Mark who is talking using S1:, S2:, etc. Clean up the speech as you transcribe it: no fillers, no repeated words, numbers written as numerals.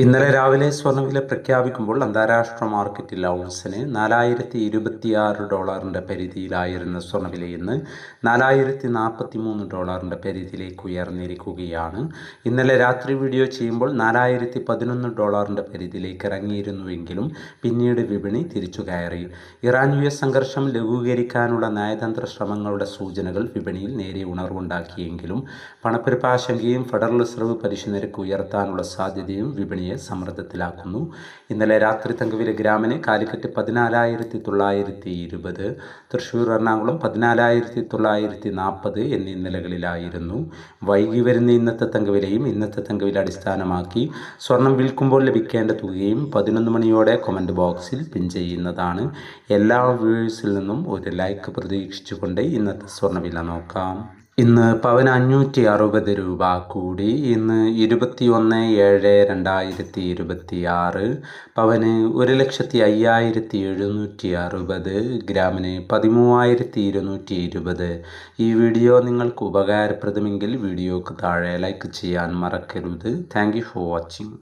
S1: ഇന്നലെ രാവിലെ സ്വർണ്ണവില പ്രഖ്യാപിക്കുമ്പോൾ അന്താരാഷ്ട്ര മാർക്കറ്റിൽ ഔൺസിന് $4026 പരിധിയിലായിരുന്ന സ്വർണ്ണവില ഇന്ന് $4043 പരിധിയിലേക്ക് ഉയർന്നിരിക്കുകയാണ്. ഇന്നലെ രാത്രി വീഡിയോ ചെയ്യുമ്പോൾ $4011 പരിധിയിലേക്ക് ഇറങ്ങിയിരുന്നുവെങ്കിലും പിന്നീട് വിപണി തിരിച്ചു കയറി. ഇറാൻ US സംഘർഷം ലഘൂകരിക്കാനുള്ള നയതന്ത്ര ശ്രമങ്ങളുടെ സൂചനകൾ വിപണിയിൽ നേരിയ ഉണർവുണ്ടാക്കിയെങ്കിലും പണപ്പെരുപ്പ ആശങ്കയും ഫെഡറൽ റിസർവ് പലിശ നിരക്ക് ഉയർത്താനുള്ള സാധ്യതയും വിപണിയെ സമ്മർദ്ദത്തിലാക്കുന്നു. ഇന്നലെ രാത്രി തങ്കവില ഗ്രാമിന് കാലിക്കറ്റ് 14,920, തൃശ്ശൂർ എറണാകുളം 14,940 എന്നീ നിലകളിലായിരുന്നു. വൈകി വരുന്ന ഇന്നത്തെ തങ്കവിലയും ഇന്നത്തെ തങ്കവില അടിസ്ഥാനമാക്കി സ്വർണം വിൽക്കുമ്പോൾ ലഭിക്കേണ്ട തുകയും 11 മണിയോടെ കമൻറ്റ് ബോക്സിൽ പിൻ ചെയ്യുന്നതാണ്. എല്ലാ വ്യൂവേഴ്സിൽ നിന്നും ഒരു ലൈക്ക് പ്രതീക്ഷിച്ചുകൊണ്ട് ഇന്നത്തെ സ്വർണ്ണവില നോക്കാം. ഇന്ന് പവന് 560 രൂപ കൂടി. ഇന്ന് 21/7/2026. പവന് 1,05,760. ഗ്രാമിന് 13,220. ഈ വീഡിയോ നിങ്ങൾക്ക് ഉപകാരപ്രദമെങ്കിൽ വീഡിയോക്ക് താഴെ ലൈക്ക് ചെയ്യാൻ മറക്കരുത്. Thank you for watching.